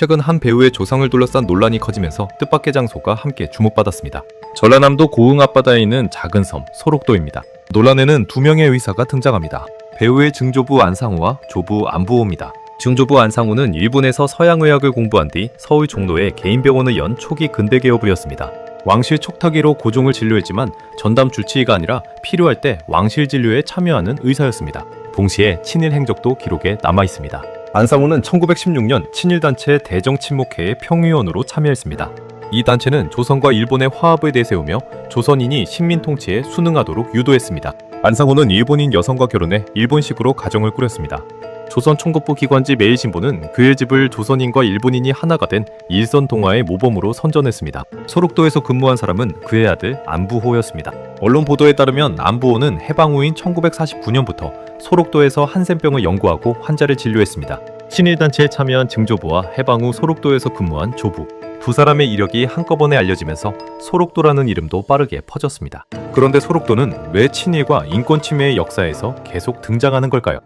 최근 한 배우의 조상을 둘러싼 논란이 커지면서 뜻밖의 장소가 함께 주목받았습니다. 전라남도 고흥 앞바다에 있는 작은 섬 소록도입니다. 논란에는 두 명의 의사가 등장합니다. 배우의 증조부 안상우와 조부 안부호입니다. 증조부 안상우는 일본에서 서양의학을 공부한 뒤 서울 종로에 개인 병원을 연 초기 근대 개업부였습니다. 왕실 촉탁이로 고종을 진료했지만 전담 주치의가 아니라 필요할 때 왕실 진료에 참여하는 의사였습니다. 동시에 친일 행적도 기록에 남아 있습니다. 안상우는 1916년 친일단체 대정친목회의 평의원으로 참여했습니다. 이 단체는 조선과 일본의 화합을 내세우며 조선인이 식민 통치에 순응하도록 유도했습니다. 안상우는 일본인 여성과 결혼해 일본식으로 가정을 꾸렸습니다. 조선 총독부 기관지 매일신보는 그의 집을 조선인과 일본인이 하나가 된 일선 동화의 모범으로 선전했습니다. 소록도에서 근무한 사람은 그의 아들 안부호였습니다. 언론 보도에 따르면 안부호는 해방 후인 1949년부터 소록도에서 한센병을 연구하고 환자를 진료했습니다. 친일단체에 참여한 증조부와 해방 후 소록도에서 근무한 조부, 두 사람의 이력이 한꺼번에 알려지면서 소록도라는 이름도 빠르게 퍼졌습니다. 그런데 소록도는 왜 친일과 인권 침해의 역사에서 계속 등장하는 걸까요?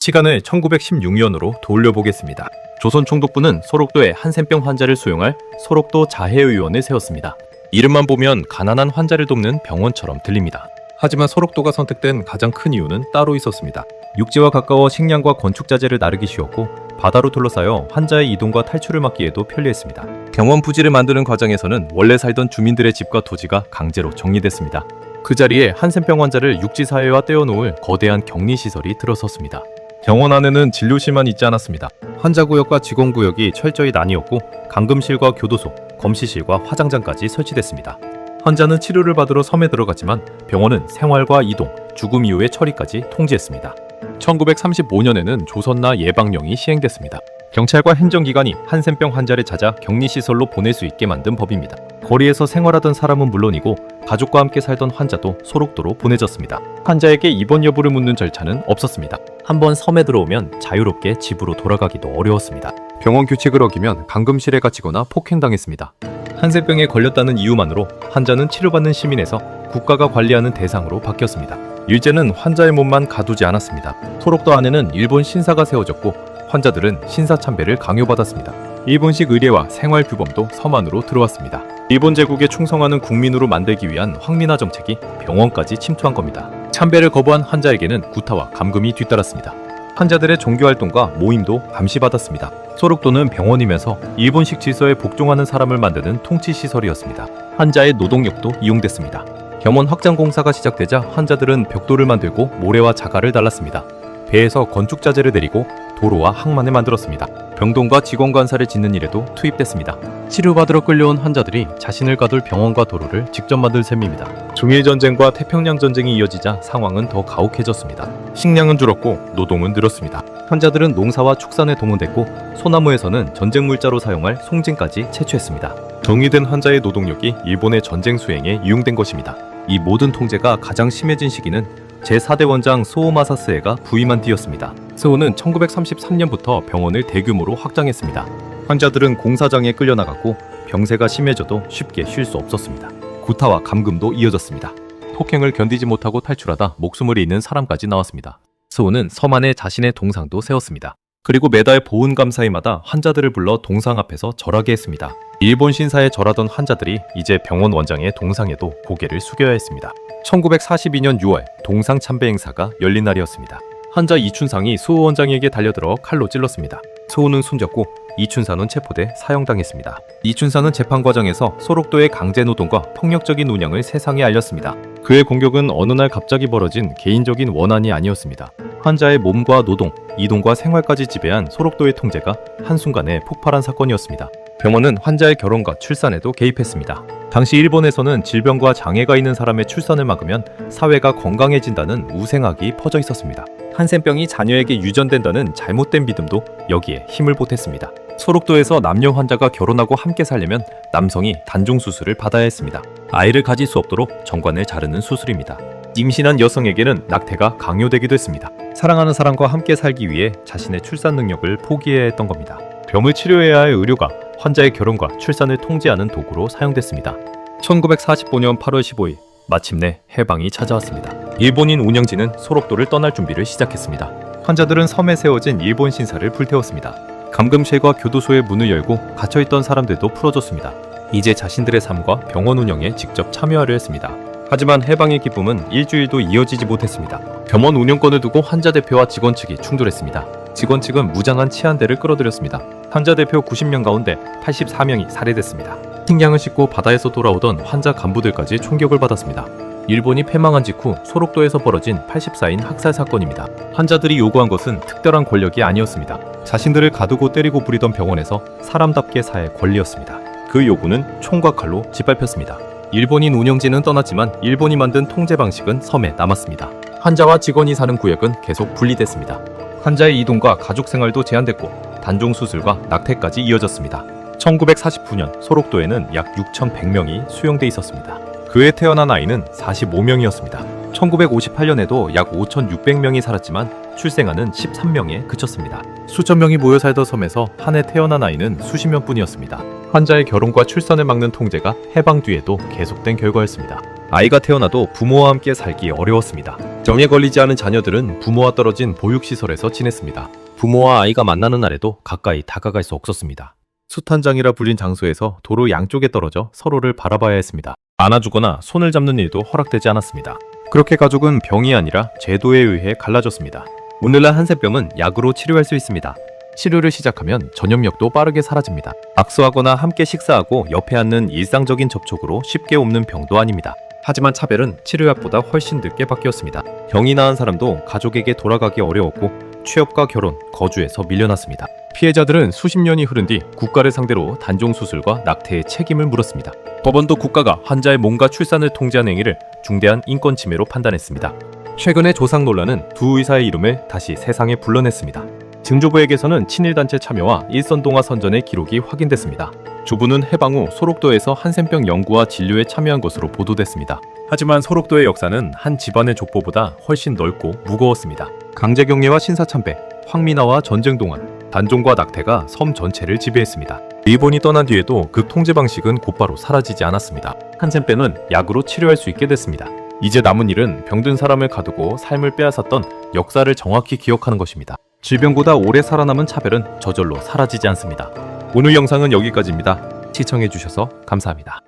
시간을 1916년으로 돌려보겠습니다. 조선 총독부는 소록도에 한센병 환자를 수용할 소록도 자해의원을 세웠습니다. 이름만 보면 가난한 환자를 돕는 병원처럼 들립니다. 하지만 소록도가 선택된 가장 큰 이유는 따로 있었습니다. 육지와 가까워 식량과 건축자재를 나르기 쉬웠고 바다로 둘러싸여 환자의 이동과 탈출을 막기에도 편리했습니다. 병원 부지를 만드는 과정에서는 원래 살던 주민들의 집과 토지가 강제로 정리됐습니다. 그 자리에 한센병 환자를 육지사회와 떼어놓을 거대한 격리시설이 들어섰습니다. 병원 안에는 진료실만 있지 않았습니다. 환자구역과 직원구역이 철저히 나뉘었고 감금실과 교도소, 검시실과 화장장까지 설치됐습니다. 환자는 치료를 받으러 섬에 들어갔지만 병원은 생활과 이동, 죽음 이후의 처리까지 통제했습니다. 1935년에는 조선나 예방령이 시행됐습니다. 경찰과 행정기관이 한센병 환자를 찾아 격리시설로 보낼 수 있게 만든 법입니다. 거리에서 생활하던 사람은 물론이고 가족과 함께 살던 환자도 소록도로 보내졌습니다. 환자에게 입원 여부를 묻는 절차는 없었습니다. 한번 섬에 들어오면 자유롭게 집으로 돌아가기도 어려웠습니다. 병원 규칙을 어기면 감금실에 갇히거나 폭행당했습니다. 한센병에 걸렸다는 이유만으로 환자는 치료받는 시민에서 국가가 관리하는 대상으로 바뀌었습니다. 일제는 환자의 몸만 가두지 않았습니다. 소록도 안에는 일본 신사가 세워졌고 환자들은 신사참배를 강요받았습니다. 일본식 의례와 생활규범도 섬 안으로 들어왔습니다. 일본 제국에 충성하는 국민으로 만들기 위한 황민화 정책이 병원까지 침투한 겁니다. 참배를 거부한 환자에게는 구타와 감금이 뒤따랐습니다. 환자들의 종교활동과 모임도 감시받았습니다. 소록도는 병원이면서 일본식 질서에 복종하는 사람을 만드는 통치시설이었습니다. 환자의 노동력도 이용됐습니다. 병원 확장 공사가 시작되자 환자들은 벽돌을 만들고 모래와 자갈을 달랐습니다. 배에서 건축자재를 내리고 도로와 항만을 만들었습니다. 병동과 직원관사를 짓는 일에도 투입됐습니다. 치료받으러 끌려온 환자들이 자신을 가둘 병원과 도로를 직접 만들 셈입니다. 중일전쟁과 태평양전쟁이 이어지자 상황은 더 가혹해졌습니다. 식량은 줄었고 노동은 늘었습니다. 환자들은 농사와 축산에 동원됐고 소나무에서는 전쟁 물자로 사용할 송진까지 채취했습니다. 정리된 환자의 노동력이 일본의 전쟁 수행에 이용된 것입니다. 이 모든 통제가 가장 심해진 시기는 제4대 원장 소호 마사스에가 부임한 뒤였습니다. 소호는 1933년부터 병원을 대규모로 확장했습니다. 환자들은 공사장에 끌려나갔고 병세가 심해져도 쉽게 쉴 수 없었습니다. 구타와 감금도 이어졌습니다. 폭행을 견디지 못하고 탈출하다 목숨을 잃는 사람까지 나왔습니다. 소호는 섬 안에 자신의 동상도 세웠습니다. 그리고 매달 보훈감사일마다 환자들을 불러 동상 앞에서 절하게 했습니다. 일본 신사에 절하던 환자들이 이제 병원 원장의 동상에도 고개를 숙여야 했습니다. 1942년 6월 동상 참배 행사가 열린 날이었습니다. 환자 이춘상이 소호 원장에게 달려들어 칼로 찔렀습니다. 소호는 숨졌고 이춘상은 체포돼 사형당했습니다. 이춘상은 재판 과정에서 소록도의 강제노동과 폭력적인 운영을 세상에 알렸습니다. 그의 공격은 어느 날 갑자기 벌어진 개인적인 원한이 아니었습니다. 환자의 몸과 노동, 이동과 생활까지 지배한 소록도의 통제가 한순간에 폭발한 사건이었습니다. 병원은 환자의 결혼과 출산에도 개입했습니다. 당시 일본에서는 질병과 장애가 있는 사람의 출산을 막으면 사회가 건강해진다는 우생학이 퍼져 있었습니다. 한센병이 자녀에게 유전된다는 잘못된 믿음도 여기에 힘을 보탰습니다. 소록도에서 남녀 환자가 결혼하고 함께 살려면 남성이 단종 수술을 받아야 했습니다. 아이를 가질 수 없도록 정관을 자르는 수술입니다. 임신한 여성에게는 낙태가 강요되기도 했습니다. 사랑하는 사람과 함께 살기 위해 자신의 출산 능력을 포기해야 했던 겁니다. 병을 치료해야 할 의료가 환자의 결혼과 출산을 통제하는 도구로 사용됐습니다. 1945년 8월 15일 마침내 해방이 찾아왔습니다. 일본인 운영진은 소록도를 떠날 준비를 시작했습니다. 환자들은 섬에 세워진 일본 신사를 불태웠습니다. 감금실과 교도소의 문을 열고 갇혀있던 사람들도 풀어줬습니다. 이제 자신들의 삶과 병원 운영에 직접 참여하려 했습니다. 하지만 해방의 기쁨은 일주일도 이어지지 못했습니다. 병원 운영권을 두고 환자 대표와 직원 측이 충돌했습니다. 직원 측은 무장한 치안대를 끌어들였습니다. 환자 대표 90명 가운데 84명이 살해됐습니다. 식량을 싣고 바다에서 돌아오던 환자 간부들까지 총격을 받았습니다. 일본이 패망한 직후 소록도에서 벌어진 84인 학살 사건입니다. 환자들이 요구한 것은 특별한 권력이 아니었습니다. 자신들을 가두고 때리고 부리던 병원에서 사람답게 살 권리였습니다. 그 요구는 총과 칼로 짓밟혔습니다. 일본인 운영진은 떠났지만 일본이 만든 통제 방식은 섬에 남았습니다. 환자와 직원이 사는 구역은 계속 분리됐습니다. 환자의 이동과 가족 생활도 제한됐고 단종 수술과 낙태까지 이어졌습니다. 1949년 소록도에는 약 6,100명이 수용돼 있었습니다. 그해 태어난 아이는 45명이었습니다. 1958년에도 약 5,600명이 살았지만 출생아는 13명에 그쳤습니다. 수천 명이 모여 살던 섬에서 한 해 태어난 아이는 수십 명뿐이었습니다. 환자의 결혼과 출산을 막는 통제가 해방 뒤에도 계속된 결과였습니다. 아이가 태어나도 부모와 함께 살기 어려웠습니다. 정에 걸리지 않은 자녀들은 부모와 떨어진 보육시설에서 지냈습니다. 부모와 아이가 만나는 날에도 가까이 다가갈 수 없었습니다. 숫한장이라 불린 장소에서 도로 양쪽에 떨어져 서로를 바라봐야 했습니다. 안아주거나 손을 잡는 일도 허락되지 않았습니다. 그렇게 가족은 병이 아니라 제도에 의해 갈라졌습니다. 오늘날 한센병은 약으로 치료할 수 있습니다. 치료를 시작하면 전염력도 빠르게 사라집니다. 악수하거나 함께 식사하고 옆에 앉는 일상적인 접촉으로 쉽게 옮는 병도 아닙니다. 하지만 차별은 치료약보다 훨씬 늦게 바뀌었습니다. 병이 나은 사람도 가족에게 돌아가기 어려웠고 취업과 결혼, 거주에서 밀려났습니다. 피해자들은 수십 년이 흐른 뒤 국가를 상대로 단종 수술과 낙태의 책임을 물었습니다. 법원도 국가가 환자의 몸과 출산을 통제한 행위를 중대한 인권 침해로 판단했습니다. 최근의 조상 논란은 두 의사의 이름을 다시 세상에 불러냈습니다. 증조부에게서는 친일단체 참여와 일선동아 선전의 기록이 확인됐습니다. 조부는 해방 후 소록도에서 한센병 연구와 진료에 참여한 것으로 보도됐습니다. 하지만 소록도의 역사는 한 집안의 족보보다 훨씬 넓고 무거웠습니다. 강제경례와 신사참배, 황민화와 전쟁 동안 단종과 낙태가 섬 전체를 지배했습니다. 일본이 떠난 뒤에도 그 통제 방식은 곧바로 사라지지 않았습니다. 한센병은 약으로 치료할 수 있게 됐습니다. 이제 남은 일은 병든 사람을 가두고 삶을 빼앗았던 역사를 정확히 기억하는 것입니다. 질병보다 오래 살아남은 차별은 저절로 사라지지 않습니다. 오늘 영상은 여기까지입니다. 시청해주셔서 감사합니다.